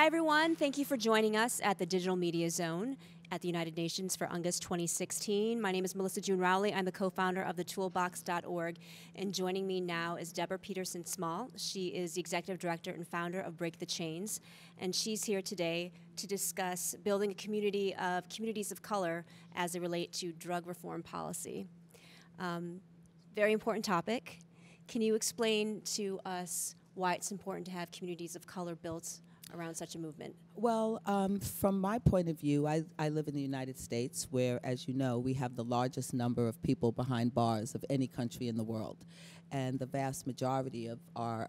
everyone. Thank you for joining us at the Digital Media Zone at the United Nations for UNGAS 2016. My name is Melissa Jun Rowley. I'm the co-founder of thetoolbox.org. And joining me now is Deborah Peterson Small. She is the executive director and founder of Break the Chains. And she's here today to discuss building a communities of color as they relate to drug reform policy. Very important topic. Can you explain to us why it's important to have communities of color built around such a movement? Well, from my point of view, I live in the United States where, as you know, we have the largest number of people behind bars of any country in the world. And the vast majority of our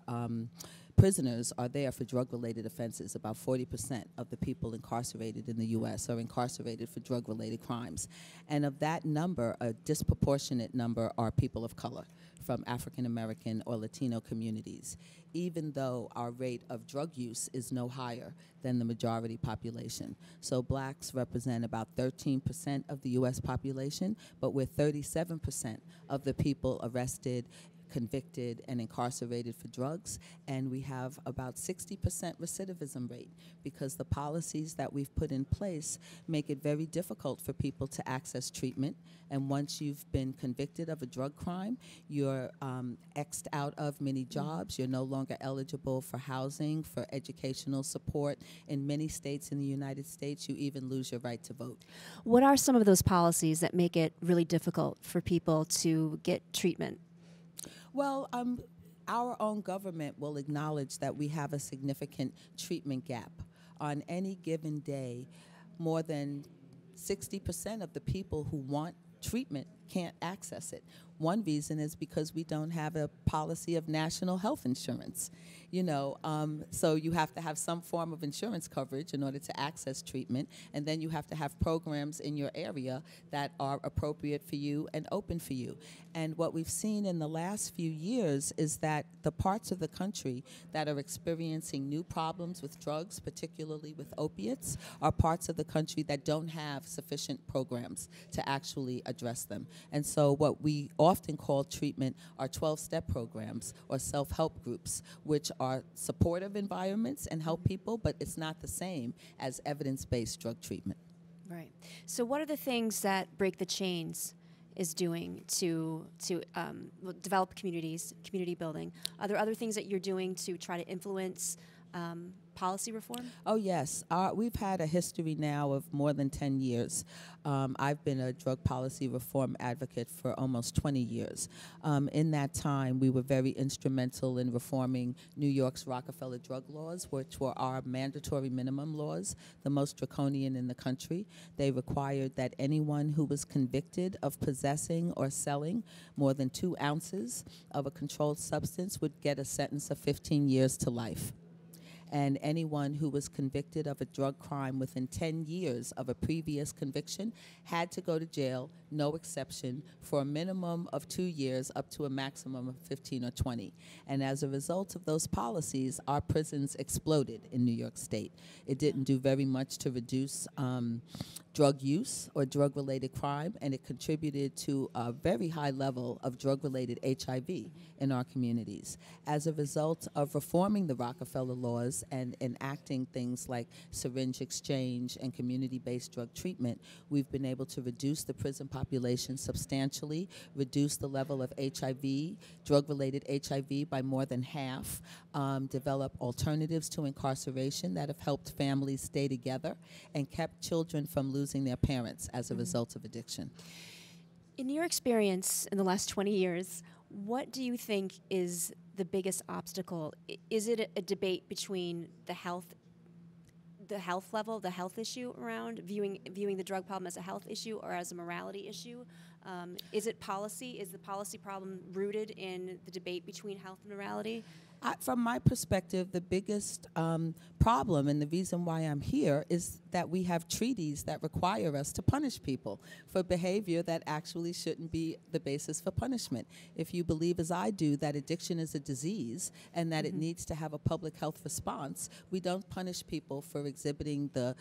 prisoners are there for drug-related offenses. About 40% of the people incarcerated in the U.S. are incarcerated for drug-related crimes. And of that number, a disproportionate number are people of color from African American or Latino communities, even though our rate of drug use is no higher than the majority population. So blacks represent about 13% of the U.S. population, but we're 37% of the people arrested, convicted, and incarcerated for drugs, and we have about 60% recidivism rate because the policies that we've put in place make it very difficult for people to access treatment. And once you've been convicted of a drug crime, you're X'd out of many jobs. You're no longer eligible for housing, for educational support. In many states in the United States, you even lose your right to vote. What are some of those policies that make it really difficult for people to get treatment? Well, our own government will acknowledge that we have a significant treatment gap. On any given day, more than 60% of the people who want treatment can't access it. One reason is because we don't have a policy of national health insurance. You know, so you have to have some form of insurance coverage in order to access treatment, and then you have to have programs in your area that are appropriate for you and open for you. And what we've seen in the last few years is that the parts of the country that are experiencing new problems with drugs, particularly with opiates, are parts of the country that don't have sufficient programs to actually address them. And so what we often call treatment are 12-step programs or self-help groups, which are supportive environments and help people, but it's not the same as evidence-based drug treatment. Right. So what are the things that Break the Chains is doing to develop communities, community building? Are there other things that you're doing to try to influence policy reform? Oh, yes. We've had a history now of more than 10 years. I've been a drug policy reform advocate for almost 20 years. In that time, we were very instrumental in reforming New York's Rockefeller drug laws, which were our mandatory minimum laws, the most draconian in the country. They required that anyone who was convicted of possessing or selling more than 2 ounces of a controlled substance would get a sentence of 15 years to life. And anyone who was convicted of a drug crime within 10 years of a previous conviction had to go to jail, no exception, for a minimum of 2 years up to a maximum of 15 or 20. And as a result of those policies, our prisons exploded in New York State. It didn't do very much to reduce drug use or drug-related crime, and it contributed to a very high level of drug-related HIV in our communities. As a result of reforming the Rockefeller laws and enacting things like syringe exchange and community-based drug treatment, we've been able to reduce the prison population substantially, reduce the level of HIV, drug-related HIV, by more than half, develop alternatives to incarceration that have helped families stay together and kept children from losing their parents as a result of addiction. In your experience in the last 20 years, what do you think is the biggest obstacle? Is it a debate between the health level, the health issue around viewing the drug problem as a health issue or as a morality issue? Is it policy? Is the policy problem rooted in the debate between health and morality? From my perspective, the biggest problem and the reason why I'm here is that we have treaties that require us to punish people for behavior that actually shouldn't be the basis for punishment. If you believe, as I do, that addiction is a disease and that it needs to have a public health response, we don't punish people for exhibiting the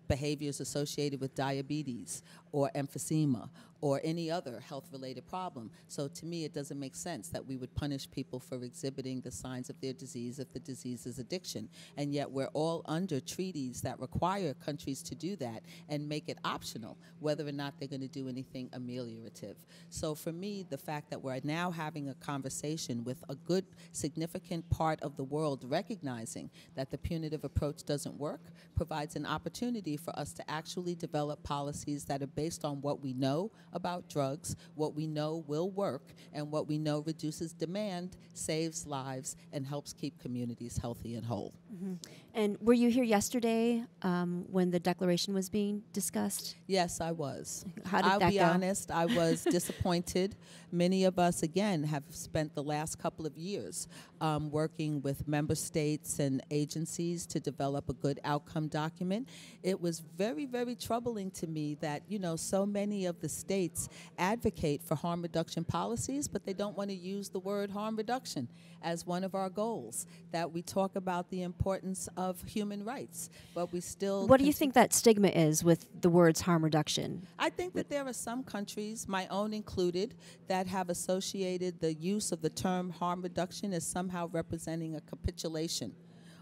behaviors associated with diabetes or emphysema or any other health-related problem. So to me, it doesn't make sense that we would punish people for exhibiting the signs of their disease if the disease is addiction. And yet we're all under treaties that require countries to do that and make it optional, whether or not they're going to do anything ameliorative. So for me, the fact that we're now having a conversation with a good, significant part of the world recognizing that the punitive approach doesn't work provides an opportunity for us to actually develop policies that are based on what we know about drugs, what we know will work, and what we know reduces demand, saves lives, and helps keep communities healthy and whole. Mm-hmm. And were you here yesterday when the declaration was being discussed? Yes, I was. How did that go? I'll be honest, I was disappointed. Many of us, again, have spent the last couple of years working with member states and agencies to develop a good outcome document. It was very, very troubling to me that, you know, so many of the states advocate for harm reduction policies, but they don't want to use the word harm reduction as one of our goals, that we talk about the importance of human rights, but we still... What do you think that stigma is with the words harm reduction? I think that there are some countries, my own included, that have associated the use of the term harm reduction as somehow representing a capitulation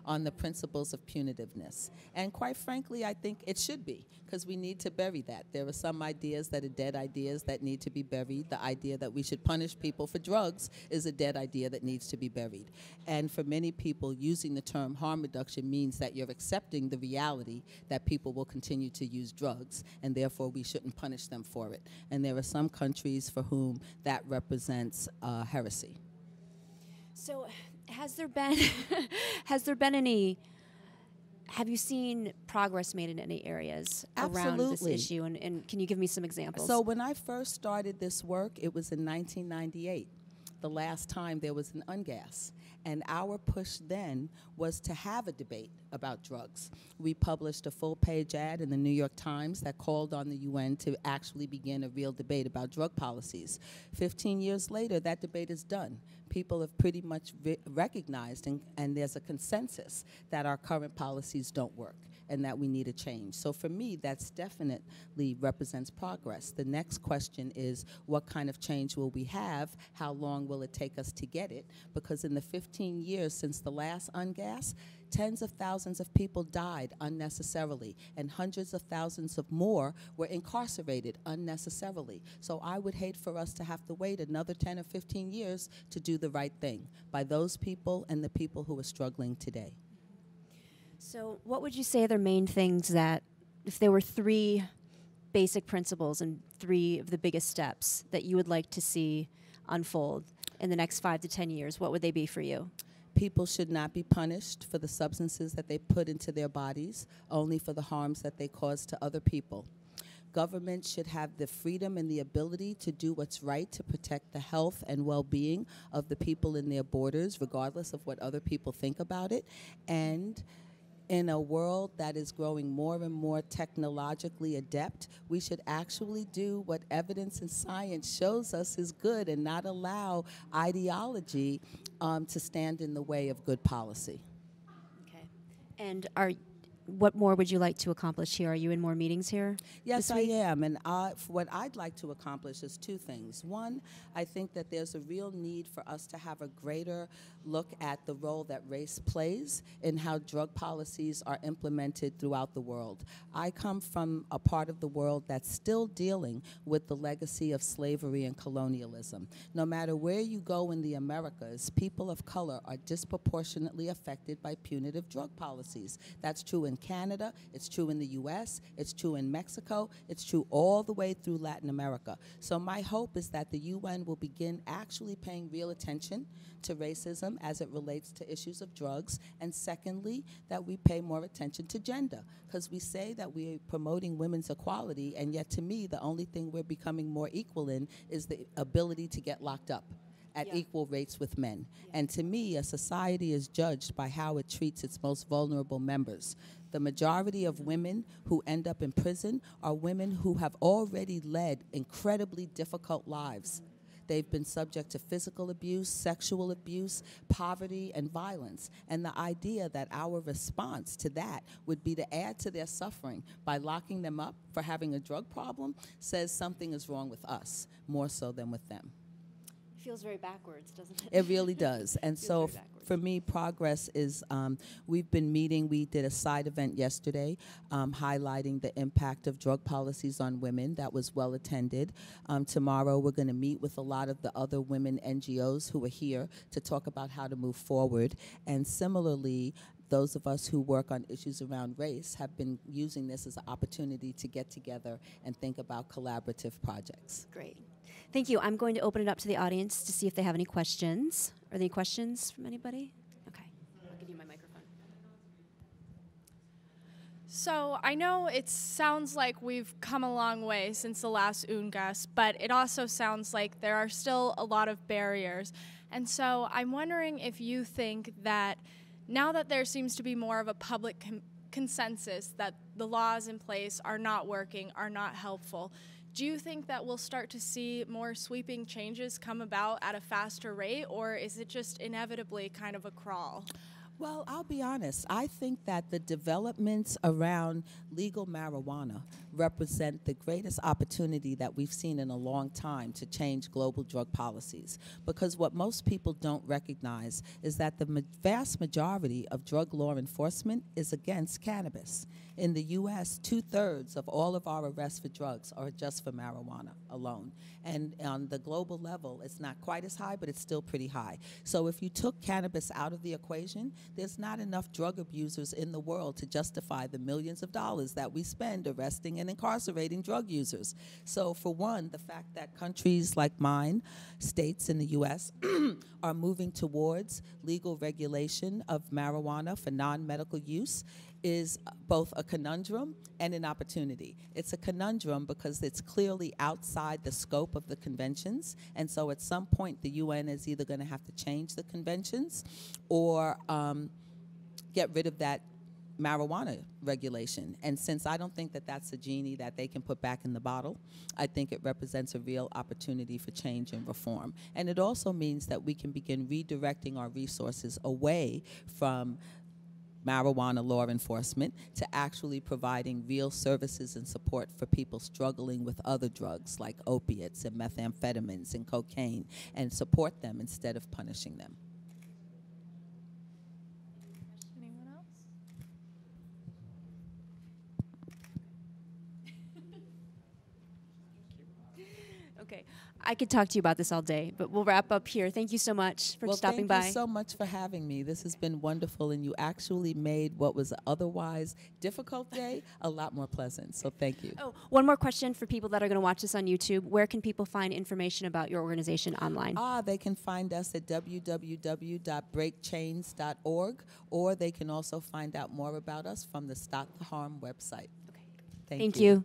on the principles of punitiveness. And quite frankly, I think it should be, because we need to bury that. There are some ideas that are dead ideas that need to be buried. The idea that we should punish people for drugs is a dead idea that needs to be buried. And for many people, using the term harm reduction means that you're accepting the reality that people will continue to use drugs, and therefore we shouldn't punish them for it. And there are some countries for whom that represents heresy. So has there been any, have you seen progress made in any areas around this issue? And can you give me some examples? So when I first started this work, it was in 1998, the last time there was an ungas. And our push then was to have a debate about drugs. We published a full-page ad in the New York Times that called on the UN to actually begin a real debate about drug policies. 15 years later, that debate is done. People have pretty much recognized, and there's a consensus that our current policies don't work and that we need a change. So for me, that's definitely represents progress. The next question is, what kind of change will we have? How long will it take us to get it? Because in the 15 years since the last ungas, tens of thousands of people died unnecessarily, and hundreds of thousands of more were incarcerated unnecessarily. So I would hate for us to have to wait another 10 or 15 years to do the right thing by those people and the people who are struggling today. So what would you say are the main things that, if there were three basic principles and three of the biggest steps that you would like to see unfold in the next 5 to 10 years, what would they be for you? People should not be punished for the substances that they put into their bodies, only for the harms that they cause to other people. Government should have the freedom and the ability to do what's right to protect the health and well-being of the people in their borders, regardless of what other people think about it. And in a world that is growing more and more technologically adept, we should actually do what evidence and science shows us is good and not allow ideology to stand in the way of good policy. Okay. And what more would you like to accomplish here? Are you in more meetings here? Yes, I am. And what I'd like to accomplish is two things. One, I think that there's a real need for us to have a greater look at the role that race plays in how drug policies are implemented throughout the world. I come from a part of the world that's still dealing with the legacy of slavery and colonialism. No matter where you go in the Americas, people of color are disproportionately affected by punitive drug policies. That's true in Canada, it's true in the US, it's true in Mexico, it's true all the way through Latin America. So my hope is that the UN will begin actually paying real attention to racism as it relates to issues of drugs, and secondly, that we pay more attention to gender, because we say that we're promoting women's equality, and yet to me, the only thing we're becoming more equal in is the ability to get locked up at equal rates with men. And to me, a society is judged by how it treats its most vulnerable members. The majority of women who end up in prison are women who have already led incredibly difficult lives. They've been subject to physical abuse, sexual abuse, poverty, and violence. And the idea that our response to that would be to add to their suffering by locking them up for having a drug problem says something is wrong with us, more so than with them. Feels very backwards, doesn't it? It really does. And so for me, progress is, we've been meeting. We did a side event yesterday highlighting the impact of drug policies on women. That was well attended. Tomorrow we're going to meet with a lot of the other women NGOs who are here to talk about how to move forward. And similarly, those of us who work on issues around race have been using this as an opportunity to get together and think about collaborative projects. Great. Thank you. I'm going to open it up to the audience to see if they have any questions. Are there any questions from anybody? Okay. I'll give you my microphone. So I know it sounds like we've come a long way since the last UNGAS, but it also sounds like there are still a lot of barriers. And so I'm wondering if you think that now that there seems to be more of a public consensus that the laws in place are not working, are not helpful, do you think that we'll start to see more sweeping changes come about at a faster rate, or is it just inevitably kind of a crawl? Well, I'll be honest. I think that the developments around legal marijuana represent the greatest opportunity that we've seen in a long time to change global drug policies. Because what most people don't recognize is that the vast majority of drug law enforcement is against cannabis. In the U.S., 2/3 of all of our arrests for drugs are just for marijuana alone. And on the global level, it's not quite as high, but it's still pretty high. So if you took cannabis out of the equation, there's not enough drug abusers in the world to justify the millions of dollars that we spend arresting and incarcerating drug users. So for one, the fact that countries like mine, states in the U.S., are moving towards legal regulation of marijuana for non-medical use is both a conundrum and an opportunity. It's a conundrum because it's clearly outside the scope of the conventions, and so at some point the UN is either going to have to change the conventions or get rid of that marijuana regulation. And since I don't think that that's a genie that they can put back in the bottle, I think it represents a real opportunity for change and reform. And it also means that we can begin redirecting our resources away from marijuana law enforcement to actually providing real services and support for people struggling with other drugs like opiates and methamphetamines and cocaine, and support them instead of punishing them. Anyone else? Okay. I could talk to you about this all day, but we'll wrap up here. Thank you so much for stopping by. Thank you so much for having me. This has been wonderful, and you actually made what was an otherwise difficult day a lot more pleasant, so thank you. Oh, one more question for people that are going to watch this on YouTube. Where can people find information about your organization online? They can find us at www.breakchains.org, or they can also find out more about us from the Stop the Harm website. Okay. Thank you.